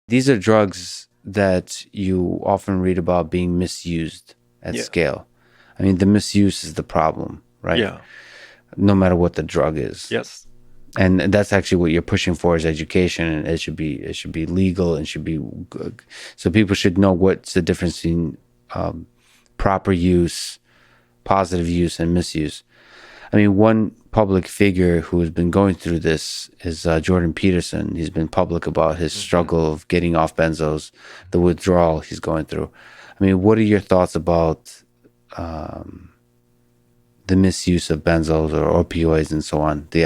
These are drugs that you often read about being misused at Yeah. scale. I mean, the misuse is the problem, right? Yeah. No matter what the drug is. Yes. And that's actually what you're pushing for is education, and it should be legal and should be good. So people should know what's the difference between proper use, positive use, and misuse. I mean, one public figure who has been going through this is Jordan Peterson. He's been public about his Hmm. struggle of getting off benzos, the withdrawal he's going through. I mean, what are your thoughts about the misuse of benzos or opioids and so on, the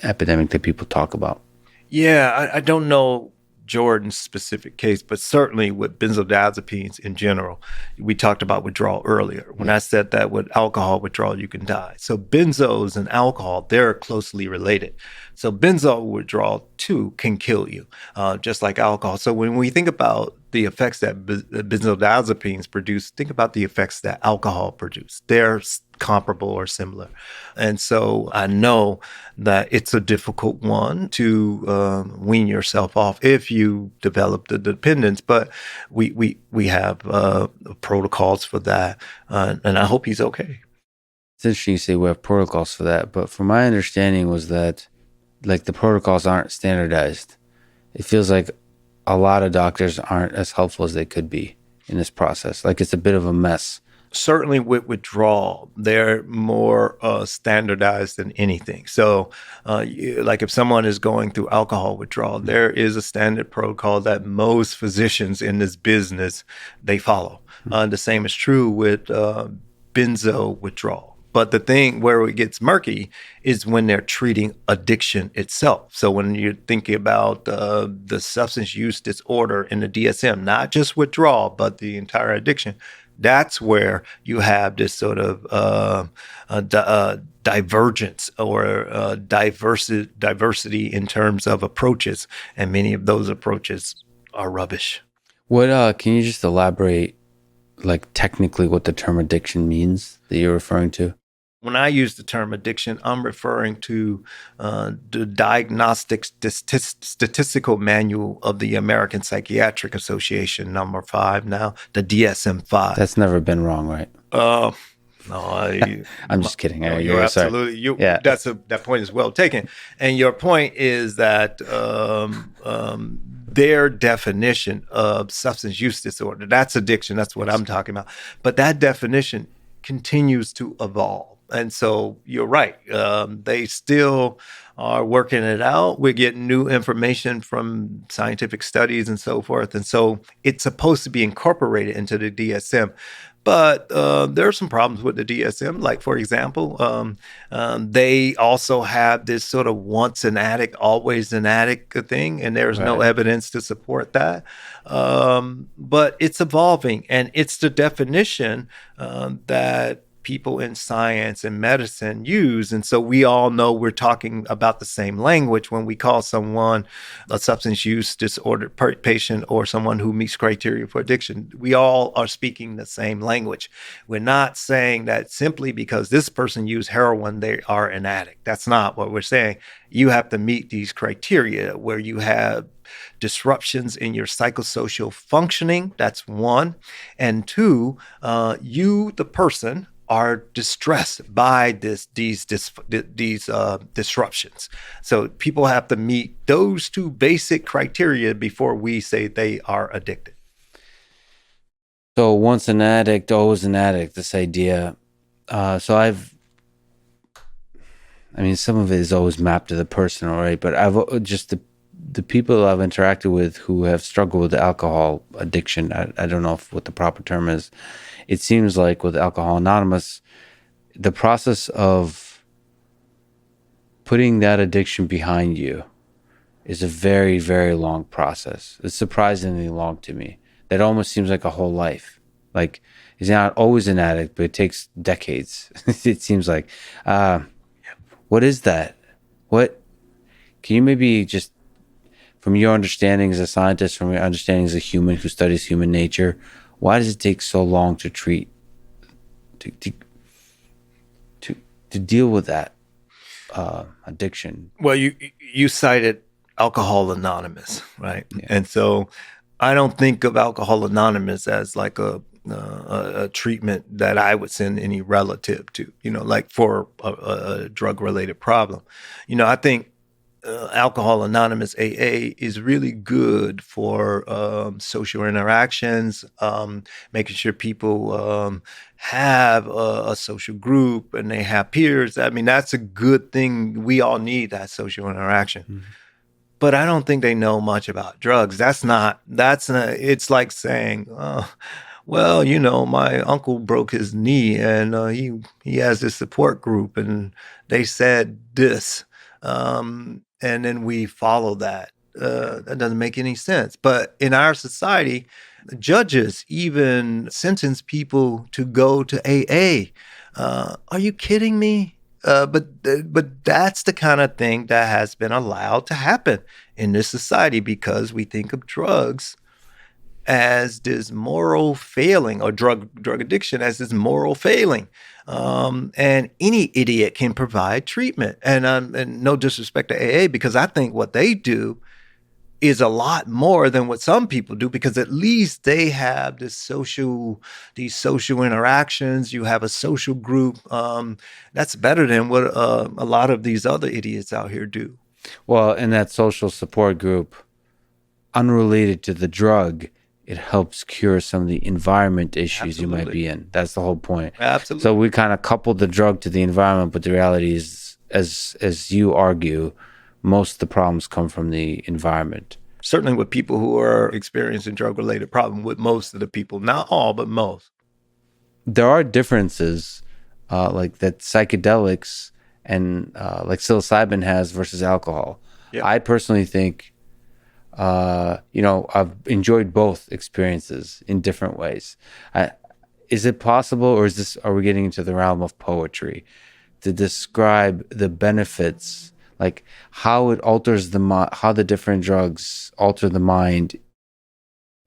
epidemic that people talk about? Yeah, I don't know Jordan's specific case, but certainly with benzodiazepines in general, we talked about withdrawal earlier. When Yeah. I said that with alcohol withdrawal, you can die. So benzos and alcohol, they're closely related. So benzo withdrawal too can kill you, just like alcohol. So when we think about the effects that benzodiazepines produce, think about the effects that alcohol produce. They're comparable or similar. And so I know that it's a difficult one to wean yourself off if you develop the dependence. But we have protocols for that, and I hope he's okay. It's interesting you say we have protocols for that, but from my understanding was that like the protocols aren't standardized. It feels like a lot of doctors aren't as helpful as they could be in this process. Like it's a bit of a mess. Certainly with withdrawal, they're more standardized than anything. So, like if someone is going through alcohol withdrawal, there is a standard protocol that most physicians in this business they follow. The same is true with benzo withdrawal. But the thing where it gets murky is when they're treating addiction itself. So when you're thinking about the substance use disorder in the DSM, not just withdrawal, but the entire addiction, that's where you have this sort of divergence or diversity in terms of approaches, and many of those approaches are rubbish. What can you just elaborate like technically what the term addiction means that you're referring to? When I use the term addiction, I'm referring to the Diagnostic Statistical Manual of the American Psychiatric Association, number 5 now, the DSM-5. That's never been wrong, right? Uh, no, I, I'm just kidding. no, you're You're sorry. absolutely Yeah. that point is well taken, and your point is that their definition of substance use disorder, that's addiction. That's what I'm talking about. But that definition continues to evolve. And so you're right. They still are working it out. We're getting new information from scientific studies and so forth. And so it's supposed to be incorporated into the DSM. But there are some problems with the DSM. Like, for example, they also have this sort of once an addict, always an addict thing, and there's no Right. evidence to support that. But it's evolving, and it's the definition that people in science and medicine use. And so we all know we're talking about the same language when we call someone a substance use disorder patient or someone who meets criteria for addiction. We all are speaking the same language. We're not saying that simply because this person used heroin, they are an addict. That's not what we're saying. You have to meet these criteria where you have disruptions in your psychosocial functioning. That's one. And two, you, the person, are distressed by these disruptions. So people have to meet those two basic criteria before we say they are addicted. So once an addict, always an addict. This idea. So I mean, some of it is always mapped to the person, all right? But I've just the people I've interacted with who have struggled with alcohol addiction. I don't know what the proper term is. It seems like with Alcohol Anonymous, the process of putting that addiction behind you is a very, very long process. It's surprisingly long to me. That almost seems like a whole life. Like he's not always an addict, but it takes decades. It seems like. What is that? What can you maybe just, from your understanding as a scientist, from your understanding as a human who studies human nature, why does it take so long to treat, to to to, to deal with that addiction? Well, you cited Alcohol Anonymous, right? Yeah. And so I don't think of Alcohol Anonymous as like a treatment that I would send any relative to, like for a drug related problem. I think Alcohol Anonymous AA is really good for social interactions, making sure people have a social group and they have peers. I mean, that's a good thing. We all need that social interaction. Mm-hmm. But I don't think they know much about drugs. It's like saying, well, my uncle broke his knee and he has this support group and they said this. And then we follow that. That doesn't make any sense. But in our society, judges even sentence people to go to AA. Are you kidding me? But that's the kind of thing that has been allowed to happen in this society because we think of drugs as this moral failing, or drug addiction as this moral failing. And any idiot can provide treatment. And no disrespect to AA, because I think what they do is a lot more than what some people do, because at least they have these social interactions. You have a social group. That's better than what a lot of these other idiots out here do. Well, in that social support group, unrelated to the drug, it helps cure some of the environment issues you might be in. That's the whole point. Absolutely. So we kind of coupled the drug to the environment, but the reality is, as you argue, most of the problems come from the environment. Certainly with people who are experiencing drug-related problems, with most of the people, not all, but most. There are differences, like that psychedelics and like psilocybin has versus alcohol. Yeah. I personally think, I've enjoyed both experiences in different ways. Is it possible, or are we getting into the realm of poetry, to describe the benefits, like how it alters how the different drugs alter the mind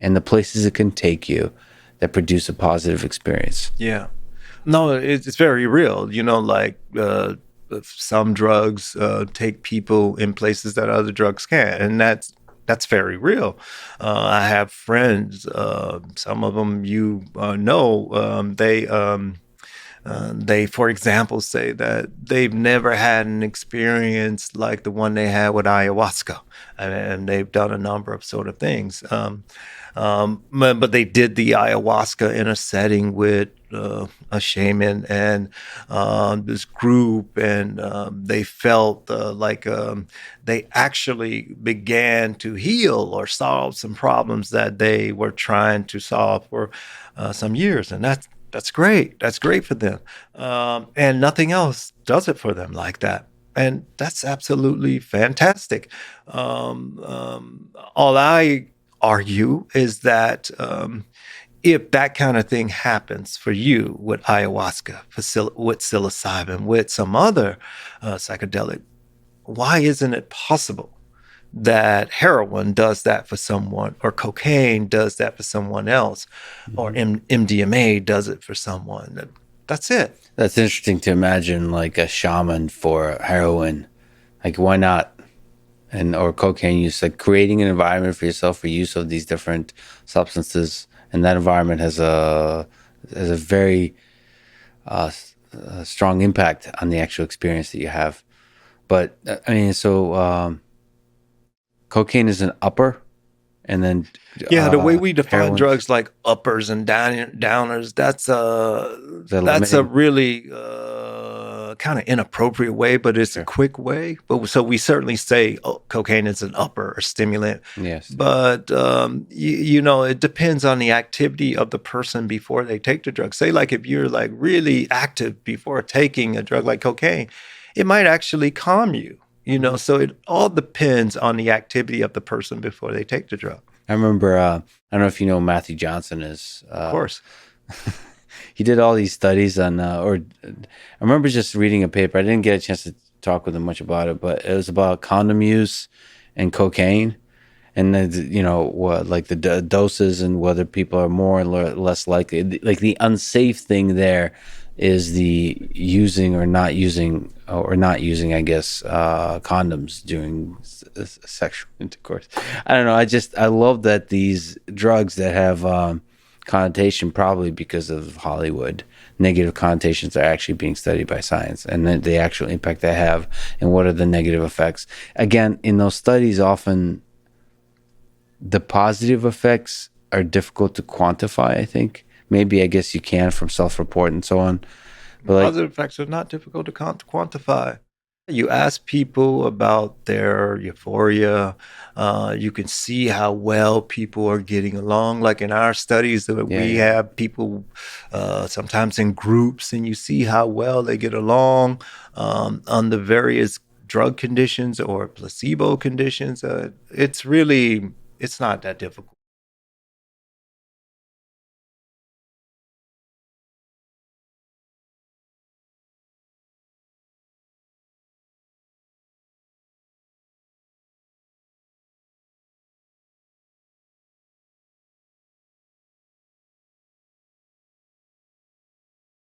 and the places it can take you that produce a positive experience? Yeah. No, it's very real. Like some drugs take people in places that other drugs can't, and that's very real. I have friends, some of them they, for example, say that they've never had an experience like the one they had with ayahuasca, and they've done a number of sort of things. But they did the ayahuasca in a setting with a shaman and this group, and they felt like they actually began to heal or solve some problems that they were trying to solve for some years, and that's great. That's great for them, and nothing else does it for them like that. And that's absolutely fantastic. All I argue is that if that kind of thing happens for you with ayahuasca, with psilocybin, with some other psychedelic, why isn't it possible that heroin does that for someone, or cocaine does that for someone else, or MDMA does it for someone? That's it. That's interesting to imagine, like a shaman for heroin. Like, why not? Or cocaine use, like creating an environment for yourself for use of these different substances, and that environment has a very strong impact on the actual experience that you have. But I mean, so cocaine is an upper, and then the way we define heroin, drugs, like uppers and downers, that's a really kind of inappropriate way, but it's a quick way. But so we certainly say cocaine is an upper or stimulant. Yes. But it depends on the activity of the person before they take the drug. Say, like if you're like really active before taking a drug like cocaine, it might actually calm you. So it all depends on the activity of the person before they take the drug. I remember, I don't know if you know who Matthew Johnson is. Of course. He did all these studies on, I remember just reading a paper. I didn't get a chance to talk with him much about it, but it was about condom use and cocaine, and like the doses and whether people are more or less likely. Like the unsafe thing there is the using or not using, I guess, condoms during sexual intercourse. I don't know. I love that these drugs that have connotation, probably because of Hollywood, negative connotations are actually being studied by science, and the actual impact they have, and what are the negative effects. Again, in those studies, often the positive effects are difficult to quantify, I think. Maybe, I guess you can from self-report and so on. But like, Positive effects are not difficult to quantify. You ask people about their euphoria. You can see how well people are getting along. Like in our studies, that yeah, we yeah. have people sometimes in groups, and you see how well they get along on the various drug conditions or placebo conditions. It's not that difficult.